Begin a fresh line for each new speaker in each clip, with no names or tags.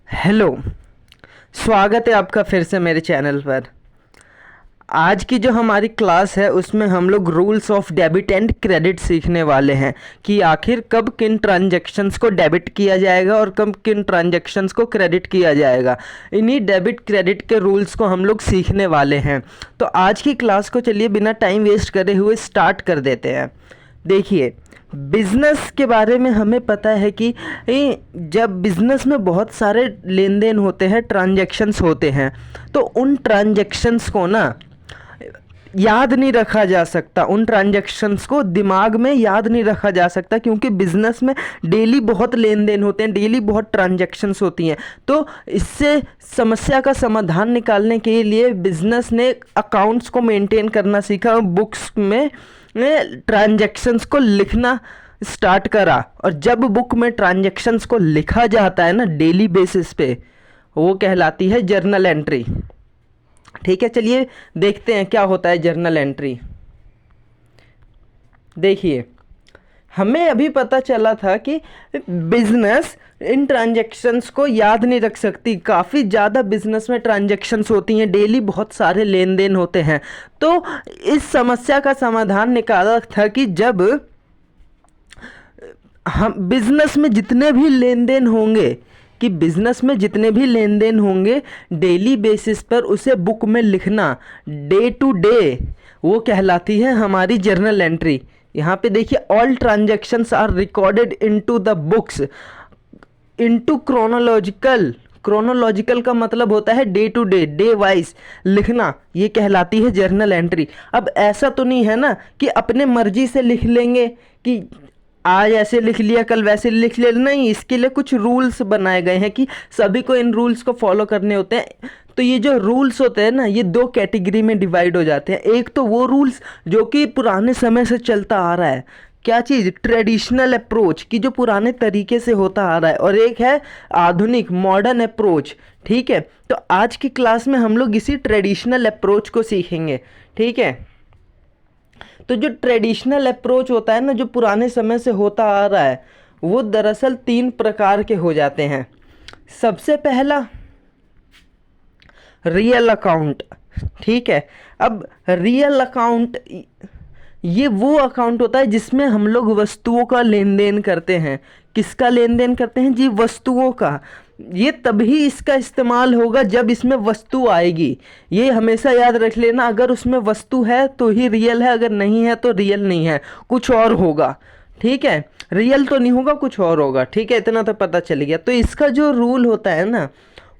Hello. स्वागत है आपका फिर से मेरे चैनल पर। आज की जो हमारी क्लास है उसमें हम लोग rules of debit and credit सीखने वाले हैं कि आखिर कब किन ट्रांजैक्शंस को डेबिट किया जाएगा और कब किन ट्रांजैक्शंस को क्रेडिट किया जाएगा। इन्हीं डेबिट क्रेडिट के रूल्स को हम लोग सीखने वाले हैं। तो आज की क्लास को चलिए बिना टाइम वेस्ट करे हुए स्टार्ट कर देते हैं। देखिए, बिज़नेस के बारे में हमें पता है कि जब बिज़नेस में बहुत सारे लेन देन होते हैं, ट्रांजैक्शंस होते हैं, तो उन ट्रांजैक्शंस को ना याद नहीं रखा जा सकता, उन ट्रांजैक्शंस को दिमाग में याद नहीं रखा जा सकता, क्योंकि बिज़नेस में डेली बहुत लेन देन होते हैं, डेली बहुत ट्रांजैक्शंस होती हैं। तो इससे समस्या का समाधान निकालने के लिए बिज़नेस ने अकाउंट्स को मेंटेन करना सीखा, बुक्स में ट्रांजैक्शंस को लिखना स्टार्ट करा। और जब बुक में ट्रांजैक्शंस को लिखा जाता है ना डेली बेसिस पे, वो कहलाती है जर्नल एंट्री। ठीक है, चलिए देखते हैं क्या होता है जर्नल एंट्री। देखिए, हमें अभी पता चला था कि बिजनेस इन ट्रांजैक्शंस को याद नहीं रख सकती। काफ़ी ज़्यादा बिजनेस में ट्रांजैक्शंस होती हैं, डेली बहुत सारे लेन देन होते हैं। तो इस समस्या का समाधान निकाला था कि जब हम बिजनेस में जितने भी लेन देन होंगे डेली बेसिस पर उसे बुक में लिखना, डे टू डे, वो कहलाती है हमारी जर्नल एंट्री। यहाँ पे देखिए, all transactions are recorded into the books into chronological का मतलब होता है day to day, day wise लिखना, ये कहलाती है जर्नल एंट्री। अब ऐसा तो नहीं है ना कि अपने मर्जी से लिख लेंगे कि आज ऐसे लिख लिया कल वैसे लिख लिया, नहीं। इसके लिए कुछ रूल्स बनाए गए हैं कि सभी को इन रूल्स को फॉलो करने होते हैं। तो ये जो रूल्स होते हैं ना, ये दो कैटेगरी में डिवाइड हो जाते हैं। एक तो वो रूल्स जो कि पुराने समय से चलता आ रहा है, क्या चीज़, ट्रेडिशनल अप्रोच की जो पुराने तरीके से होता आ रहा है, और एक है आधुनिक मॉडर्न अप्रोच। ठीक है, तो आज की क्लास में हम लोग इसी ट्रेडिशनल अप्रोच को सीखेंगे। ठीक है, तो जो ट्रेडिशनल अप्रोच होता है ना, जो पुराने समय से होता आ रहा है, वो दरअसल 3 प्रकार के हो जाते हैं। सबसे पहला रियल अकाउंट। ठीक है, अब रियल अकाउंट ये वो अकाउंट होता है जिसमें हम लोग वस्तुओं का लेन देन करते हैं। किसका लेन देन करते हैं जी? वस्तुओं का। ये तभी इसका इस्तेमाल होगा जब इसमें वस्तु आएगी। ये हमेशा याद रख लेना, अगर उसमें वस्तु है तो ही रियल है, अगर नहीं है तो रियल नहीं है, कुछ और होगा। ठीक है, रियल तो नहीं होगा, कुछ और होगा। ठीक है, इतना तो पता चल गया। तो इसका जो रूल होता है ना,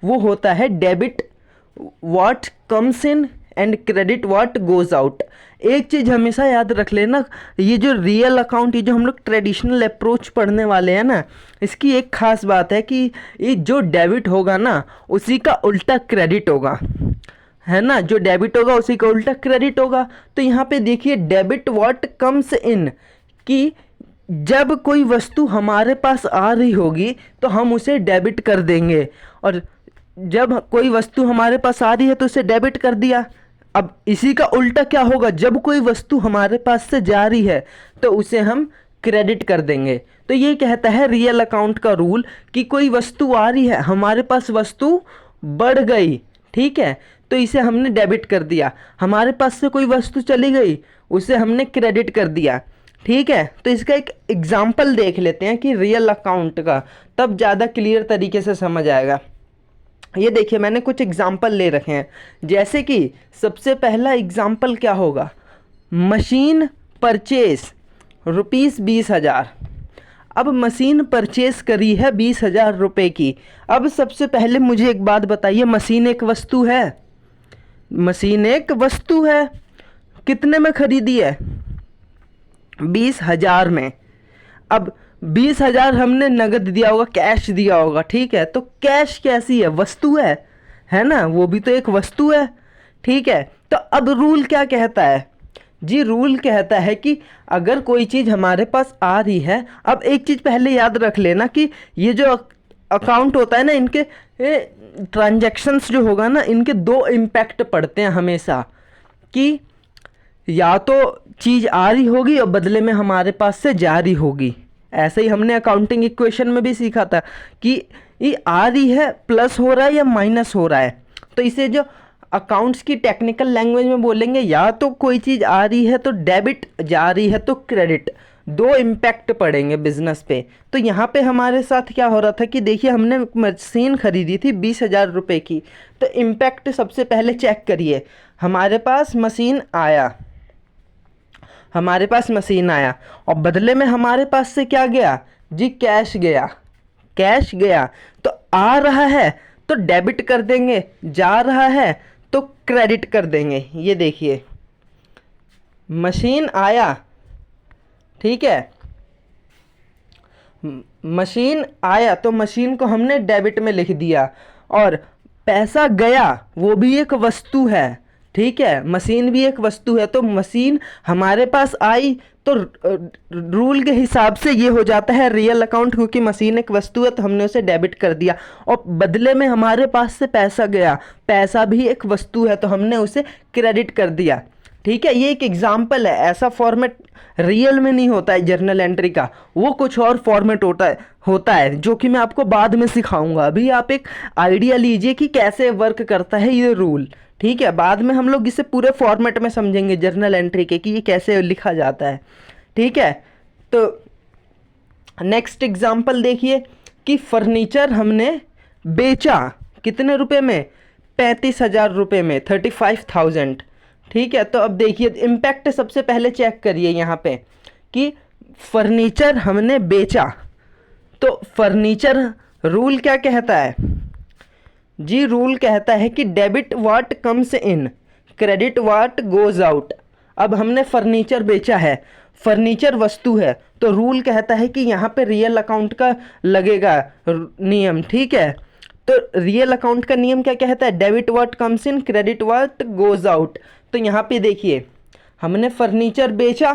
वो होता है debit what comes in and credit what goes out. एक चीज़ हमेशा याद रख लेना, ये जो रियल अकाउंट, ये जो हम लोग ट्रेडिशनल अप्रोच पढ़ने वाले हैं ना, इसकी एक खास बात है कि ये जो डेबिट होगा ना, उसी का उल्टा क्रेडिट होगा, है ना। जो डेबिट होगा उसी का उल्टा क्रेडिट होगा। तो यहाँ पे देखिए, डेबिट व्हाट कम्स इन, कि जब कोई वस्तु हमारे पास आ रही होगी तो हम उसे डेबिट कर देंगे, और जब कोई वस्तु हमारे पास आ रही है तो उसे डेबिट कर दिया। अब इसी का उल्टा क्या होगा, जब कोई वस्तु हमारे पास से जा रही है तो उसे हम क्रेडिट कर देंगे। तो ये कहता है रियल अकाउंट का रूल कि कोई वस्तु आ रही है, हमारे पास वस्तु बढ़ गई, ठीक है, तो इसे हमने डेबिट कर दिया। हमारे पास से कोई वस्तु चली गई, उसे हमने क्रेडिट कर दिया। ठीक है, तो इसका एक एग्जाम्पल देख लेते हैं कि रियल अकाउंट का, तब ज़्यादा क्लियर तरीके से समझ आएगा। ये देखिए, मैंने कुछ एग्जाम्पल ले रखे हैं। जैसे कि सबसे पहला एग्जाम्पल क्या होगा, मशीन परचेज ₹20,000। अब मशीन परचेज करी है 20,000 रुपये की। अब सबसे पहले मुझे एक बात बताइए, मशीन एक वस्तु है? मशीन एक वस्तु है। कितने में खरीदी है? 20,000 में। अब 20,000 हमने नगद दिया होगा, कैश दिया होगा। ठीक है, तो कैश कैसी है? वस्तु है ना, वो भी तो एक वस्तु है। ठीक है, तो अब रूल क्या कहता है जी? रूल कहता है कि अगर कोई चीज़ हमारे पास आ रही है, अब एक चीज़ पहले याद रख लेना कि ये जो अकाउंट होता है ना, इनके ट्रांजैक्शंस जो होगा ना, इनके 2 इम्पैक्ट पड़ते हैं हमेशा, कि या तो चीज़ आ रही होगी और बदले में हमारे पास से जा रही होगी, ऐसे ही हमने अकाउंटिंग इक्वेशन में भी सीखा था कि ये आ रही है प्लस हो रहा है या माइनस हो रहा है। तो इसे जो अकाउंट्स की टेक्निकल लैंग्वेज में बोलेंगे, या तो कोई चीज़ आ रही है तो डेबिट, जा रही है तो क्रेडिट, दो इम्पैक्ट पड़ेंगे बिजनेस पे। तो यहाँ पे हमारे साथ क्या हो रहा था कि देखिए हमने मशीन खरीदी थी 20,000 रुपये की, तो इम्पैक्ट सबसे पहले चेक करिए। हमारे पास मशीन आया, हमारे पास मशीन आया और बदले में हमारे पास से क्या गया जी, कैश गया। कैश गया तो आ रहा है तो डेबिट कर देंगे, जा रहा है तो क्रेडिट कर देंगे। ये देखिए मशीन आया, ठीक है, मशीन आया तो मशीन को हमने डेबिट में लिख दिया, और पैसा गया वो भी एक वस्तु है, ठीक है, मशीन भी एक वस्तु है। तो मशीन हमारे पास आई तो रूल के हिसाब से ये हो जाता है रियल अकाउंट, क्योंकि मशीन एक वस्तु है तो हमने उसे डेबिट कर दिया। और बदले में हमारे पास से पैसा गया, पैसा भी एक वस्तु है तो हमने उसे क्रेडिट कर दिया, ठीक है। ये एक एग्जाम्पल है, ऐसा फॉर्मेट रियल में नहीं होता है जर्नल एंट्री का, वो कुछ और फॉर्मेट होता है जो कि मैं आपको बाद में सिखाऊंगा। अभी आप एक आइडिया लीजिए कि कैसे वर्क करता है ये रूल, ठीक है। बाद में हम लोग इसे पूरे फॉर्मेट में समझेंगे जर्नल एंट्री के कि ये कैसे लिखा जाता है, ठीक है। तो नेक्स्ट एग्जाम्पल देखिए कि फर्नीचर हमने बेचा कितने रुपए में, 35,000 रुपये में, 35,000, ठीक है। तो अब देखिए इम्पैक्ट सबसे पहले चेक करिए यहाँ पे कि फर्नीचर हमने बेचा, तो फर्नीचर रूल क्या कहता है जी, रूल कहता है कि debit what comes in, credit what goes out. अब हमने फर्नीचर बेचा है, फर्नीचर वस्तु है, तो रूल कहता है कि यहाँ पे रियल अकाउंट का लगेगा नियम, ठीक है। तो रियल अकाउंट का नियम क्या कहता है, debit what comes in, credit what goes out. तो यहाँ पे देखिए हमने फर्नीचर बेचा,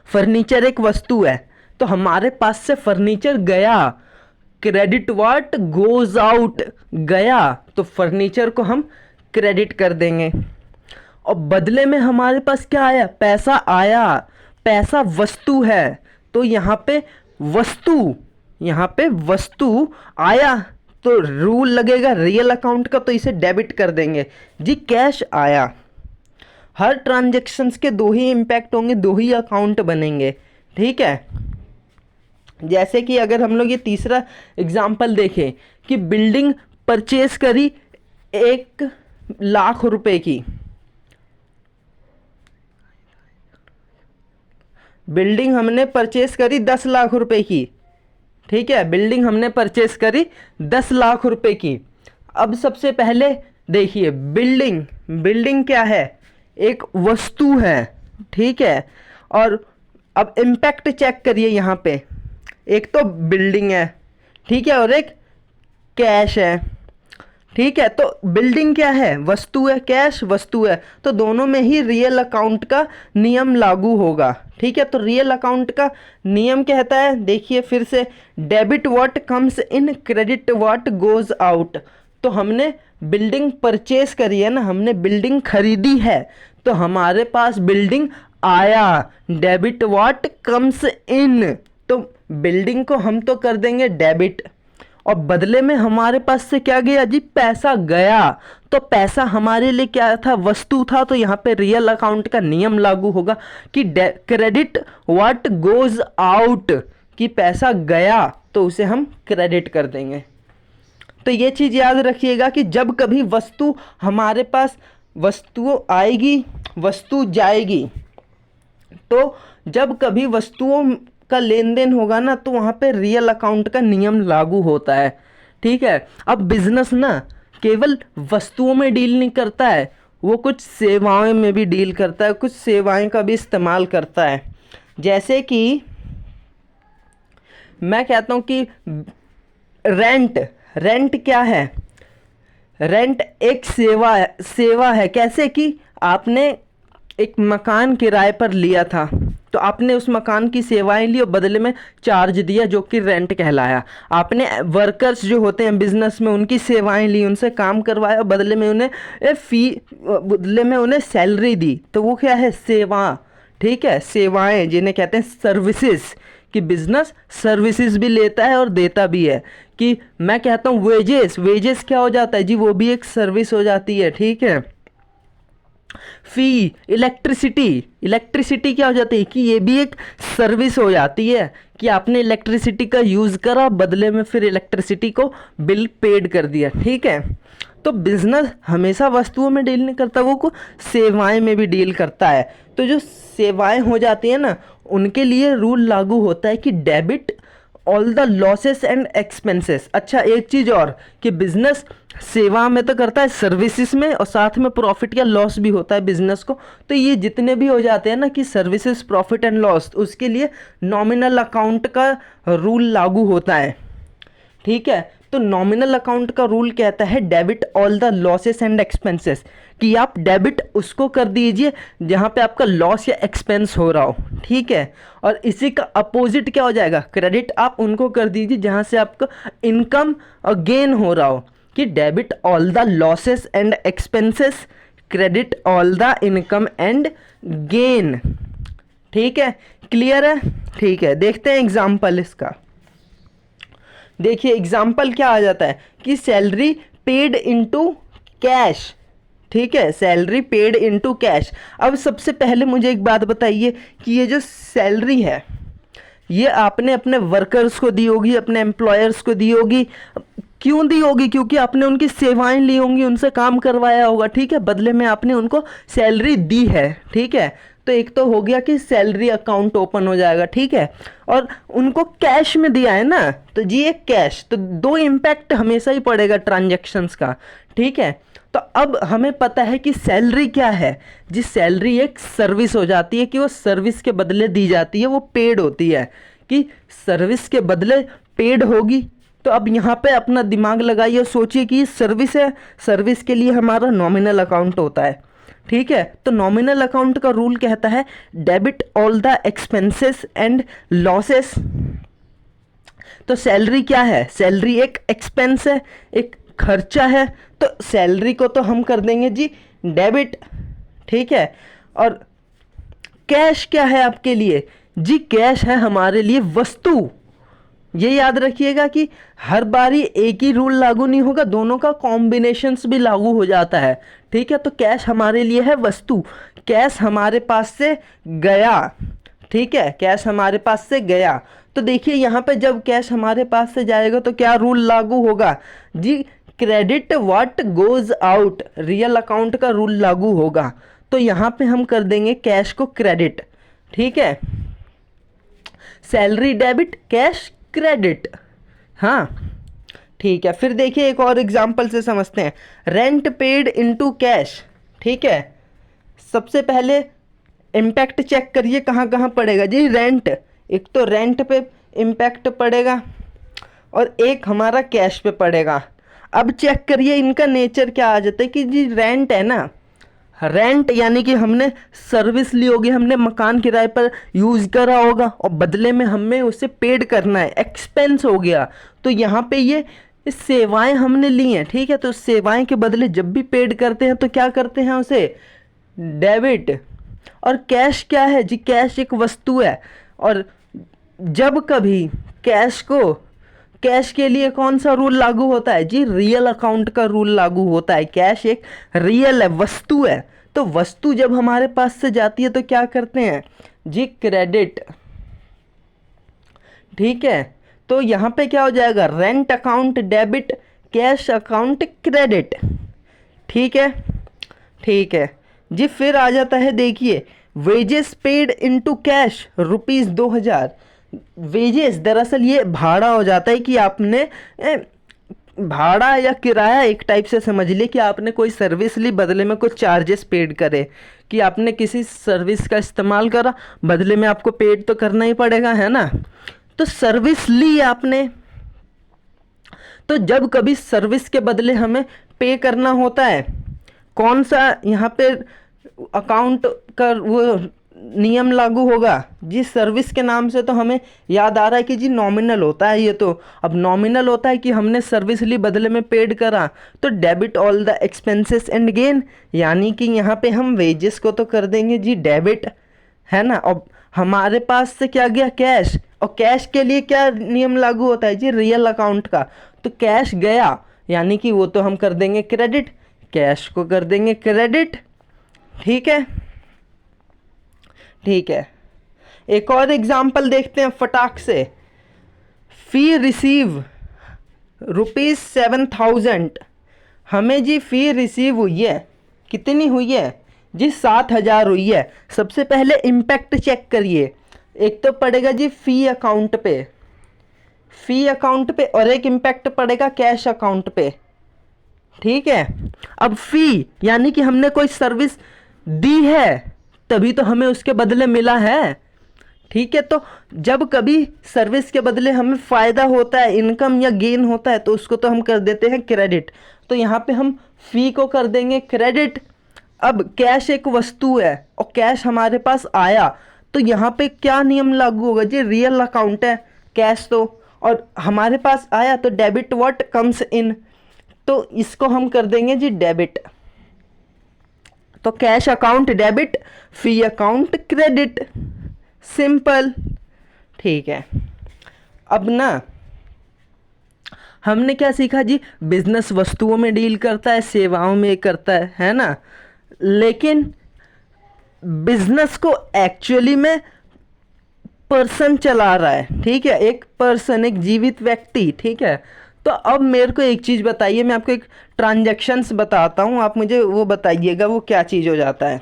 फर्नीचर एक वस्तु है तो हमारे पास से फर्नीचर गया, क्रेडिट व्हाट गोज आउट, गया तो फर्नीचर को हम क्रेडिट कर देंगे। और बदले में हमारे पास क्या आया, पैसा आया, पैसा वस्तु है तो यहाँ पे वस्तु, यहाँ पे वस्तु आया तो रूल लगेगा रियल अकाउंट का, तो इसे डेबिट कर देंगे जी। कैश आया, हर ट्रांजैक्शंस के दो ही इम्पैक्ट होंगे, दो ही अकाउंट बनेंगे, ठीक है। जैसे कि अगर हम लोग ये तीसरा एग्जाम्पल देखें कि बिल्डिंग परचेज करी 1,00,000 रुपए की, बिल्डिंग हमने परचेज करी 10 लाख रुपए की, ठीक है, बिल्डिंग हमने परचेज करी 10 लाख रुपए की। अब सबसे पहले देखिए बिल्डिंग क्या है, एक वस्तु है, ठीक है। और अब इम्पैक्ट चेक करिए यहाँ पे, एक तो बिल्डिंग है, ठीक है, और एक कैश है, ठीक है। तो बिल्डिंग क्या है, वस्तु है, कैश वस्तु है, तो दोनों में ही रियल अकाउंट का नियम लागू होगा, ठीक है। तो रियल अकाउंट का नियम कहता है, देखिए फिर से, debit what comes in, credit what goes out. तो हमने बिल्डिंग परचेज करी है ना, हमने बिल्डिंग खरीदी है तो हमारे पास बिल्डिंग आया, डेबिट व्हाट कम्स इन, तो बिल्डिंग को हम तो कर देंगे डेबिट, और बदले में हमारे पास से क्या गया जी, पैसा गया। तो पैसा हमारे लिए क्या था, वस्तु था, तो यहाँ पे रियल अकाउंट का नियम लागू होगा कि क्रेडिट व्हाट गोज आउट, कि पैसा गया तो उसे हम क्रेडिट कर देंगे। तो ये चीज़ याद रखिएगा कि जब कभी वस्तु हमारे पास, वस्तु आएगी वस्तु जाएगी, तो जब कभी वस्तुओं का लेन देन होगा ना तो वहाँ पे रियल अकाउंट का नियम लागू होता है, ठीक है। अब बिजनेस ना केवल वस्तुओं में डील नहीं करता है, वो कुछ सेवाओं में भी डील करता है, कुछ सेवाएं का भी इस्तेमाल करता है। जैसे कि मैं कहता हूँ कि रेंट क्या है, रेंट एक सेवा है। कैसे कि आपने एक मकान किराए पर लिया था तो आपने उस मकान की सेवाएं ली और बदले में चार्ज दिया जो कि रेंट कहलाया। आपने वर्कर्स जो होते हैं बिजनेस में उनकी सेवाएं ली, उनसे काम करवाया और बदले में उन्हें सैलरी दी, तो वो क्या है, सेवा, ठीक है। सेवाएं जिन्हें कहते हैं सर्विसेज, कि बिजनेस सर्विसेज भी लेता है और देता भी है। कि मैं कहता हूँ वेजेस, वेजेस क्या हो जाता है जी, वो भी एक सर्विस हो जाती है, ठीक है। फी, इलेक्ट्रिसिटी, इलेक्ट्रिसिटी क्या हो जाती है कि ये भी एक सर्विस हो जाती है कि आपने इलेक्ट्रिसिटी का यूज़ करा, बदले में फिर इलेक्ट्रिसिटी को बिल पेड कर दिया, ठीक है। तो बिजनेस हमेशा वस्तुओं में डील नहीं करता, वो को सेवाएं में भी डील करता है। तो जो सेवाएं हो जाती हैं ना, उनके लिए रूल लागू होता है कि debit all the losses and expenses. अच्छा, एक चीज़ और कि बिजनेस सेवा में तो करता है, सर्विसेज में, और साथ में प्रॉफिट या लॉस भी होता है बिजनेस को। तो ये जितने भी हो जाते हैं ना कि सर्विसेज, प्रॉफिट एंड लॉस, उसके लिए नॉमिनल अकाउंट का रूल लागू होता है, ठीक है। तो नॉमिनल अकाउंट का रूल कहता है debit all the losses and expenses, कि आप डेबिट उसको कर दीजिए जहाँ पे आपका लॉस या एक्सपेंस हो रहा हो, ठीक है। और इसी का अपोजिट क्या हो जाएगा, क्रेडिट आप उनको कर दीजिए जहाँ से आपका इनकम और गेन हो रहा हो, कि debit all the losses and expenses, credit all the income and gain, ठीक है। क्लियर है, ठीक है। देखते हैं एग्जाम्पल इसका। देखिए एग्जाम्पल क्या आ जाता है कि सैलरी पेड इनटू कैश, ठीक है, सैलरी पेड इनटू कैश। अब सबसे पहले मुझे एक बात बताइए कि ये जो सैलरी है ये आपने अपने वर्कर्स को दी होगी, अपने एम्प्लॉयर्स को दी होगी। क्यों दी होगी, क्योंकि आपने उनकी सेवाएं ली होंगी, उनसे काम करवाया होगा, ठीक है, बदले में आपने उनको सैलरी दी है, ठीक है। तो एक तो हो गया कि सैलरी अकाउंट ओपन हो जाएगा, ठीक है। और उनको कैश में दिया है ना, तो जी एक कैश, तो दो इम्पैक्ट हमेशा ही पड़ेगा ट्रांजैक्शंस का, ठीक है। तो अब हमें पता है कि सैलरी क्या है जी, सैलरी एक सर्विस हो जाती है कि वो सर्विस के बदले दी जाती है, वो पेड होती है, कि सर्विस के बदले पेड होगी। तो अब यहाँ पे अपना दिमाग लगाइए, सोचिए कि सर्विस है, सर्विस के लिए हमारा नॉमिनल अकाउंट होता है, ठीक है। तो नॉमिनल अकाउंट का रूल कहता है debit all the expenses and losses. तो सैलरी क्या है, सैलरी एक एक्सपेंस है, एक खर्चा है, तो सैलरी को तो हम कर देंगे जी डेबिट, ठीक है। और कैश क्या है आपके लिए जी, कैश है हमारे लिए वस्तु। ये याद रखिएगा कि हर बारी एक ही रूल लागू नहीं होगा, दोनों का कॉम्बिनेशंस भी लागू हो जाता है, ठीक है। तो कैश हमारे लिए है वस्तु, कैश हमारे पास से गया, ठीक है, कैश हमारे पास से गया। तो देखिए यहाँ पे जब कैश हमारे पास से जाएगा तो क्या रूल लागू होगा जी, credit what goes out, real account का रूल लागू होगा। तो यहाँ पे हम कर देंगे कैश को क्रेडिट, ठीक है, सैलरी डेबिट, कैश क्रेडिट, हाँ, ठीक है। फिर देखिए एक और एग्जांपल से समझते हैं, रेंट पेड इनटू कैश, ठीक है। सबसे पहले इम्पैक्ट चेक करिए कहाँ कहाँ पड़ेगा जी, रेंट, एक तो रेंट पे इम्पैक्ट पड़ेगा और एक हमारा कैश पे पड़ेगा। अब चेक करिए इनका नेचर क्या आ जाता है कि जी रेंट है ना, रेंट यानी कि हमने सर्विस ली होगी, हमने मकान किराए पर यूज़ करा होगा और बदले में हमें उसे पेड करना है, एक्सपेंस हो गया। तो यहाँ पे ये सेवाएं हमने ली हैं, ठीक है। तो सेवाएं के बदले जब भी पेड करते हैं तो क्या करते हैं, उसे डेबिट। और कैश क्या है जी, कैश एक वस्तु है, और जब कभी कैश को, कैश के लिए कौन सा रूल लागू होता है जी, रियल अकाउंट का रूल लागू होता है। कैश एक रियल है, वस्तु है, तो वस्तु जब हमारे पास से जाती है तो क्या करते हैं जी, क्रेडिट, ठीक है। तो यहाँ पे क्या हो जाएगा, rent account debit, cash account credit, ठीक है, ठीक है जी। फिर आ जाता है देखिए wages paid into cash ₹2000। Wages दरअसल ये भाड़ा हो जाता है कि आपने भाड़ा या किराया एक टाइप से समझ लिए कि आपने कोई सर्विस ली, बदले में कुछ चार्जेस पेड करे, कि आपने किसी सर्विस का इस्तेमाल करा, बदले में आपको पेड तो करना ही पड़ेगा, है ना। तो सर्विस ली आपने, तो जब कभी सर्विस के बदले हमें पे करना होता है, कौन सा यहाँ पे अकाउंट का वो नियम लागू होगा जी, सर्विस के नाम से तो हमें याद आ रहा है कि जी नॉमिनल होता है ये। तो अब नॉमिनल होता है कि हमने सर्विस ली, बदले में पेड करा, तो debit all the expenses and gain, यानी कि यहाँ पे हम वेजेस को तो कर देंगे जी डेबिट, है ना। अब हमारे पास से क्या गया, कैश, और कैश के लिए क्या नियम लागू होता है जी, रियल अकाउंट का। तो कैश गया यानी कि वो तो हम कर देंगे क्रेडिट, कैश को कर देंगे क्रेडिट। ठीक है, ठीक है। एक और एग्जांपल देखते हैं फटाक से। फी रिसीव ₹7,000, हमें जी फी रिसीव हुई है, कितनी हुई है जी, 7,000 हुई है। सबसे पहले इम्पैक्ट चेक करिए, एक तो पड़ेगा जी फी अकाउंट पे, फी अकाउंट पे, और एक इम्पैक्ट पड़ेगा कैश अकाउंट पे। ठीक है, अब फी यानी कि हमने कोई सर्विस दी है तभी तो हमें उसके बदले मिला है। ठीक है, तो जब कभी सर्विस के बदले हमें फ़ायदा होता है, इनकम या गेन होता है, तो उसको तो हम कर देते हैं क्रेडिट। तो यहाँ पे हम फ़ी को कर देंगे क्रेडिट। अब कैश एक वस्तु है और कैश हमारे पास आया, तो यहाँ पे क्या नियम लागू होगा जी, रियल अकाउंट है कैश तो, और हमारे पास आया तो डेबिट व्हाट कम्स इन, तो इसको हम कर देंगे जी डेबिट। तो कैश अकाउंट डेबिट, फी अकाउंट क्रेडिट, सिंपल। ठीक है, अब ना हमने क्या सीखा जी, बिजनेस वस्तुओं में डील करता है, सेवाओं में करता है ना, लेकिन बिजनेस को एक्चुअली में पर्सन चला रहा है। ठीक है, एक पर्सन, एक जीवित व्यक्ति। ठीक है, तो अब मेरे को एक चीज़ बताइए, मैं आपको एक ट्रांजैक्शंस बताता हूँ, आप मुझे वो बताइएगा वो क्या चीज़ हो जाता है।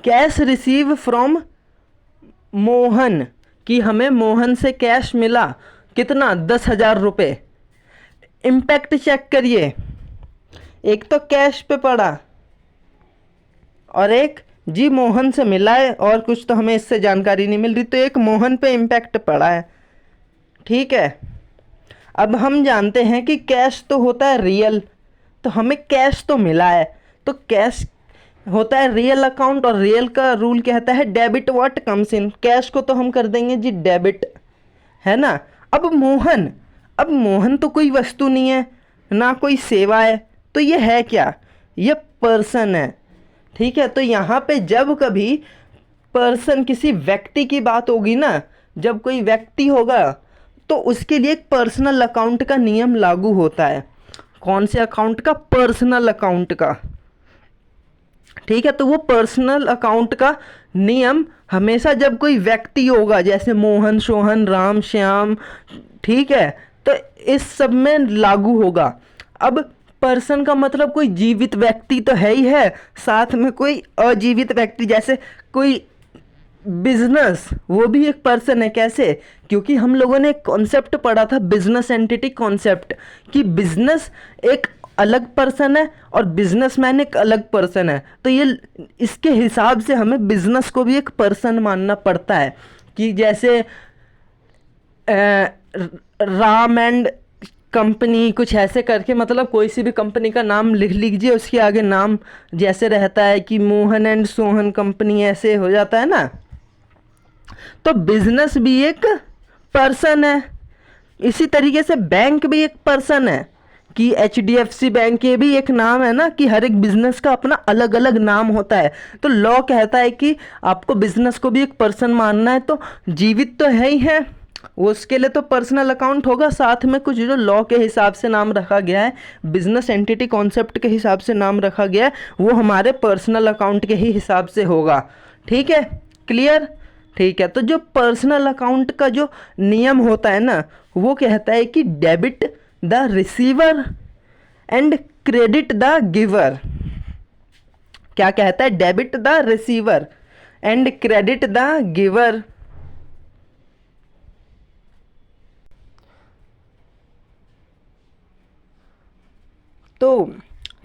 कैश रिसीव फ्रॉम मोहन, कि हमें मोहन से कैश मिला, कितना, 10,000 रुपये। इम्पैक्ट चेक करिए, एक तो कैश पे पड़ा और एक जी मोहन से मिला है, और कुछ तो हमें इससे जानकारी नहीं मिल रही, तो एक मोहन पे इम्पैक्ट पड़ा है। ठीक है, अब हम जानते हैं कि कैश तो होता है रियल, तो हमें कैश तो मिला है, तो कैश होता है रियल अकाउंट, और रियल का रूल कहता है debit what comes in, cash को तो हम कर देंगे जी डेबिट, है ना। अब मोहन तो कोई वस्तु नहीं है ना कोई सेवा है, तो ये है क्या, ये पर्सन है। ठीक है, तो यहाँ पे जब कभी पर्सन, किसी व्यक्ति की बात होगी ना, जब कोई व्यक्ति होगा तो उसके लिए एक पर्सनल अकाउंट का नियम लागू होता है। कौन से अकाउंट का, पर्सनल अकाउंट का। ठीक है, तो वो पर्सनल अकाउंट का नियम हमेशा जब कोई व्यक्ति होगा, जैसे मोहन, सोहन, राम, श्याम, ठीक है, तो इस सब में लागू होगा। अब पर्सन का मतलब कोई जीवित व्यक्ति तो है ही है, साथ में कोई अजीवित व्यक्ति, जैसे कोई बिजनेस, वो भी एक पर्सन है। कैसे, क्योंकि हम लोगों ने एक कॉन्सेप्ट पढ़ा था, बिजनेस एंटिटी कॉन्सेप्ट, कि बिजनेस एक अलग पर्सन है और बिजनेसमैन एक अलग पर्सन है। तो ये इसके हिसाब से हमें बिजनेस को भी एक पर्सन मानना पड़ता है, कि जैसे राम एंड कंपनी, कुछ ऐसे करके, मतलब कोई सी भी कंपनी का नाम लिख लीजिए, उसके आगे नाम जैसे रहता है कि मोहन एंड सोहन कंपनी, ऐसे हो जाता है ना। तो बिजनेस भी एक पर्सन है। इसी तरीके से बैंक भी एक पर्सन है, कि HDFC बैंक, ये भी एक नाम है ना, कि हर एक बिजनेस का अपना अलग अलग नाम होता है। तो लॉ कहता है कि आपको बिजनेस को भी एक पर्सन मानना है, तो जीवित तो है ही है, उसके लिए तो पर्सनल अकाउंट होगा, साथ में कुछ जो लॉ के हिसाब से नाम रखा गया है, बिजनेस एंटिटी कॉन्सेप्ट के हिसाब से नाम रखा गया है, वो हमारे पर्सनल अकाउंट के ही हिसाब से होगा। ठीक है, क्लियर। ठीक है, तो जो पर्सनल अकाउंट का जो नियम होता है ना, वो कहता है कि debit the receiver and credit the giver. क्या कहता है, debit the receiver and credit the giver. तो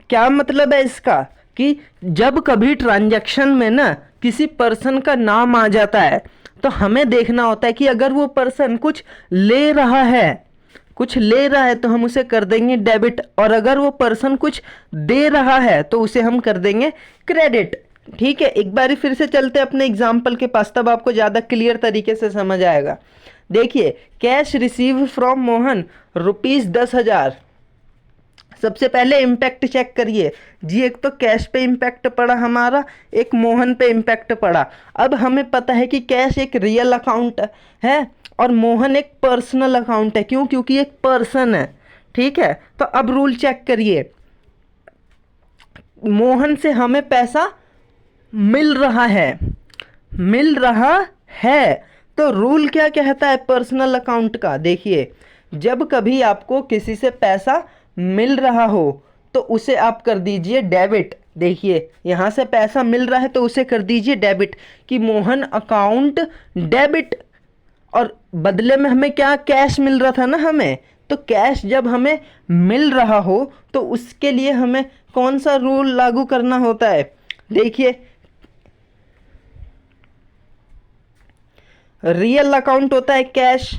क्या मतलब है इसका, कि जब कभी ट्रांजैक्शन में ना किसी पर्सन का नाम आ जाता है, तो हमें देखना होता है कि अगर वो पर्सन कुछ ले रहा है, तो हम उसे कर देंगे डेबिट, और अगर वो पर्सन कुछ दे रहा है तो उसे हम कर देंगे क्रेडिट। ठीक है, एक बार फिर से चलते हैं अपने एग्जाम्पल के पास, तब आपको ज़्यादा क्लियर तरीके से समझ आएगा। देखिए, कैश रिसीव फ्रॉम मोहन ₹10,000, सबसे पहले इम्पैक्ट चेक करिए जी। एक तो कैश पे इम्पैक्ट पड़ा हमारा, एक मोहन पे इम्पैक्ट पड़ा। अब हमें पता है कि कैश एक रियल अकाउंट है और मोहन एक पर्सनल अकाउंट है। क्यों? क्योंकि एक पर्सन है। ठीक है, तो अब रूल चेक करिए। मोहन से हमें पैसा मिल रहा है, मिल रहा है, तो रूल क्या कहता है पर्सनल अकाउंट का? देखिए, जब कभी आपको किसी से पैसा मिल रहा हो तो उसे आप कर दीजिए डेबिट। देखिए, यहाँ से पैसा मिल रहा है तो उसे कर दीजिए डेबिट, कि मोहन अकाउंट डेबिट। और बदले में हमें क्या कैश मिल रहा था ना हमें, तो कैश जब हमें मिल रहा हो तो उसके लिए हमें कौन सा रूल लागू करना होता है? देखिए, रियल अकाउंट होता है कैश,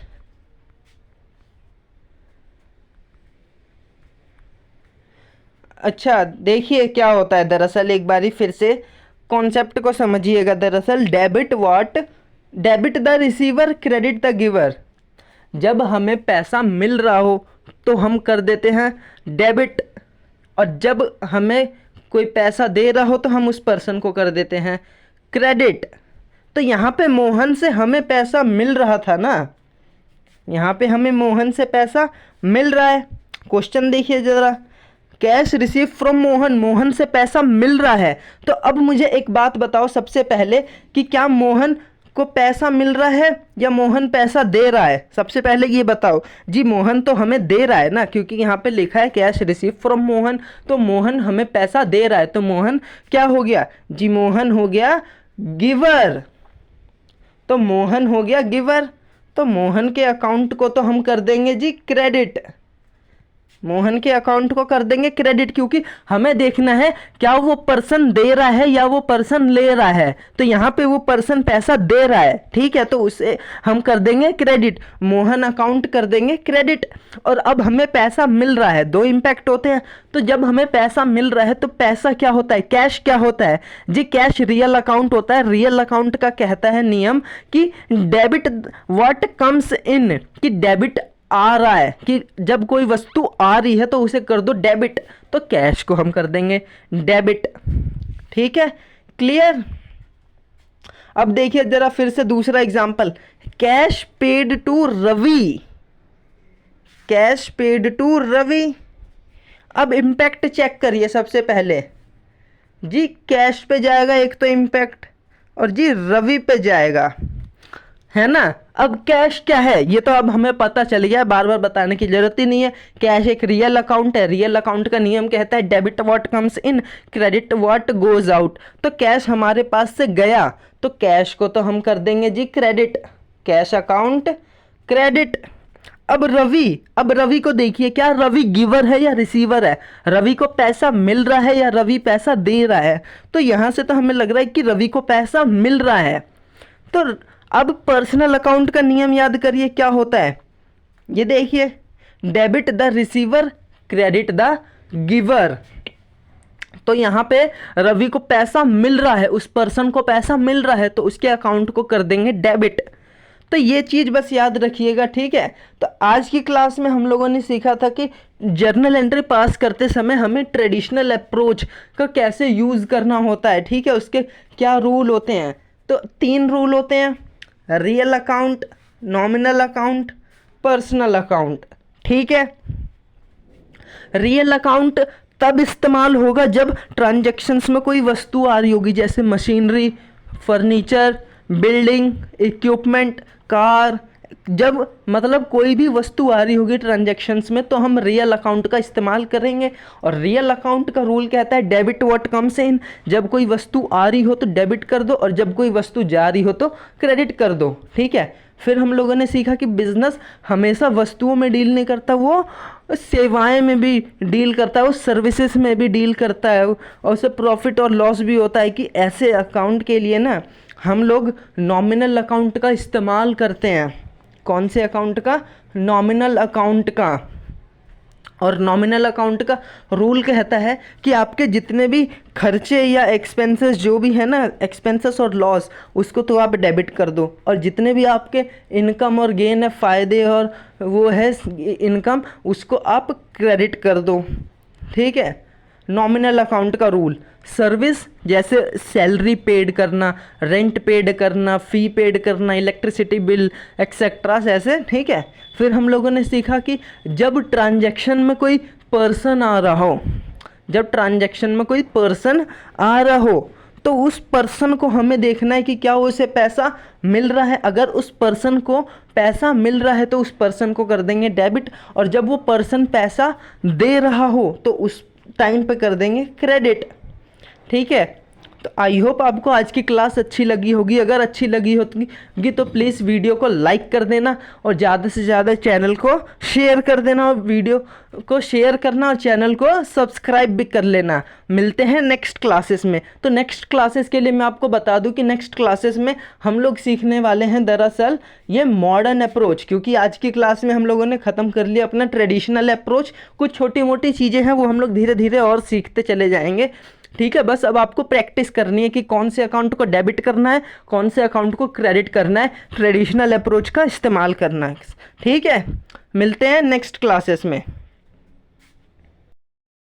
अच्छा देखिए क्या होता है दरअसल, एक बारी फिर से कॉन्सेप्ट को समझिएगा। दरअसल debit what, debit the receiver, credit the giver. जब हमें पैसा मिल रहा हो तो हम कर देते हैं डेबिट, और जब हमें कोई पैसा दे रहा हो तो हम उस पर्सन को कर देते हैं क्रेडिट। तो यहाँ पे मोहन से हमें पैसा मिल रहा था ना, यहाँ पे हमें मोहन से पैसा मिल रहा है। क्वेश्चन देखिए ज़रा, cash receive from Mohan, Mohan से पैसा मिल रहा है। तो अब मुझे एक बात बताओ सबसे पहले कि क्या मोहन को पैसा मिल रहा है या मोहन पैसा दे रहा है? सबसे पहले ये बताओ जी। मोहन तो हमें दे रहा है ना, क्योंकि यहाँ पे लिखा है कैश रिसीव फ्रॉम मोहन, तो मोहन हमें पैसा दे रहा है। तो मोहन क्या हो गया जी? मोहन हो गया गिवर। तो मोहन हो गया गिवर, तो मोहन के अकाउंट को तो हम कर देंगे जी क्रेडिट, मोहन के अकाउंट को कर देंगे क्रेडिट, क्योंकि हमें देखना है क्या वो पर्सन दे रहा है या वो पर्सन ले रहा है। तो यहाँ पे वो पर्सन पैसा दे रहा है, ठीक है, तो उसे हम कर देंगे क्रेडिट, मोहन अकाउंट कर देंगे क्रेडिट। और अब हमें पैसा मिल रहा है, दो इम्पैक्ट होते हैं। तो जब हमें पैसा मिल रहा है तो पैसा क्या होता है? कैश क्या होता है जी? कैश रियल अकाउंट होता है। रियल अकाउंट का कहता है नियम कि डेबिट व्हाट कम्स इन, कि डेबिट आ रहा है, कि जब कोई वस्तु आ रही है तो उसे कर दो डेबिट, तो कैश को हम कर देंगे डेबिट। ठीक है, क्लियर? अब देखिए जरा फिर से दूसरा example, cash paid to Ravi, cash paid to Ravi. अब इम्पैक्ट चेक करिए सबसे पहले जी। कैश पे जाएगा एक तो इम्पैक्ट, और जी रवि पे जाएगा, है ना। अब कैश क्या है ये तो अब हमें पता चल गया, बार बार बताने की जरूरत ही नहीं है। कैश एक रियल अकाउंट है, रियल अकाउंट का नियम कहता है debit what comes in, credit what goes out. तो कैश हमारे पास से गया तो कैश को तो हम कर देंगे जी क्रेडिट, कैश अकाउंट क्रेडिट। अब रवि, अब रवि को देखिए, क्या रवि गिवर है या रिसीवर है? रवि को पैसा मिल रहा है या रवि पैसा दे रहा है? तो यहाँ से तो हमें लग रहा है कि रवि को पैसा मिल रहा है। तो अब पर्सनल अकाउंट का नियम याद करिए क्या होता है, ये देखिए, debit the receiver, credit the giver. तो यहाँ पे रवि को पैसा मिल रहा है, उस पर्सन को पैसा मिल रहा है, तो उसके अकाउंट को कर देंगे डेबिट। तो ये चीज़ बस याद रखिएगा, ठीक है। तो आज की क्लास में हम लोगों ने सीखा था कि जर्नल एंट्री पास करते समय हमें ट्रेडिशनल अप्रोच का कैसे यूज़ करना होता है, ठीक है। उसके क्या रूल होते हैं? तो 3 रूल होते हैं, real account, nominal account, personal account, ठीक है। रियल अकाउंट तब इस्तेमाल होगा जब ट्रांजैक्शंस में कोई वस्तु आ रही होगी, जैसे machinery, furniture, building, equipment, car, जब मतलब कोई भी वस्तु आ रही होगी ट्रांजैक्शंस में तो हम रियल अकाउंट का इस्तेमाल करेंगे। और रियल अकाउंट का रूल कहता है डेबिट व्हाट कम्स इन, जब कोई वस्तु आ रही हो तो डेबिट कर दो और जब कोई वस्तु जा रही हो तो क्रेडिट कर दो, ठीक है। फिर हम लोगों ने सीखा कि बिजनेस हमेशा वस्तुओं में डील नहीं करता, वो सेवाएं में भी डील करता है, वो सर्विसेज में भी डील करता है, और उससे प्रॉफिट और लॉस भी होता है। कि ऐसे अकाउंट के लिए ना हम लोग नॉमिनल अकाउंट का इस्तेमाल करते हैं। कौन से अकाउंट का? नॉमिनल अकाउंट का। और नॉमिनल अकाउंट का रूल कहता है कि आपके जितने भी खर्चे या एक्सपेंसेस जो भी है ना, एक्सपेंसेस और लॉस, उसको तो आप डेबिट कर दो, और जितने भी आपके इनकम और गेन है, फ़ायदे और वो है इनकम, उसको आप क्रेडिट कर दो, ठीक है। नॉमिनल अकाउंट का रूल, सर्विस जैसे सैलरी पेड करना, रेंट पेड करना, फ़ी पेड करना, इलेक्ट्रिसिटी बिल एक्सेट्रा ऐसे, ठीक है। फिर हम लोगों ने सीखा कि जब ट्रांजैक्शन में कोई पर्सन आ रहा हो, जब ट्रांजैक्शन में कोई पर्सन आ रहा हो तो उस पर्सन को हमें देखना है कि क्या उसे पैसा मिल रहा है। अगर उस पर्सन को पैसा मिल रहा है तो उस पर्सन को कर देंगे डेबिट, और जब वो पर्सन पैसा दे रहा हो तो उस टाइम पे कर देंगे क्रेडिट, ठीक है। तो आई होप आपको आज की क्लास अच्छी लगी होगी। अगर अच्छी लगी होगी तो प्लीज़ वीडियो को लाइक कर देना और ज़्यादा से ज़्यादा चैनल को शेयर कर देना, और वीडियो को शेयर करना और चैनल को सब्सक्राइब भी कर लेना। मिलते हैं नेक्स्ट क्लासेस में। तो नेक्स्ट क्लासेस के लिए मैं आपको बता दूं कि नेक्स्ट क्लासेस में हम लोग सीखने वाले हैं दरअसल ये मॉडर्न अप्रोच, क्योंकि आज की क्लास में हम लोगों ने ख़त्म कर लिया अपना ट्रेडिशनल अप्रोच। कुछ छोटी मोटी चीज़ें हैं वो हम लोग धीरे धीरे और सीखते चले जाएंगे, ठीक है। बस अब आपको प्रैक्टिस करनी है कि कौन से अकाउंट को डेबिट करना है, कौन से अकाउंट को क्रेडिट करना है, ट्रेडिशनल अप्रोच का इस्तेमाल करना है, ठीक है। मिलते हैं नेक्स्ट क्लासेस में।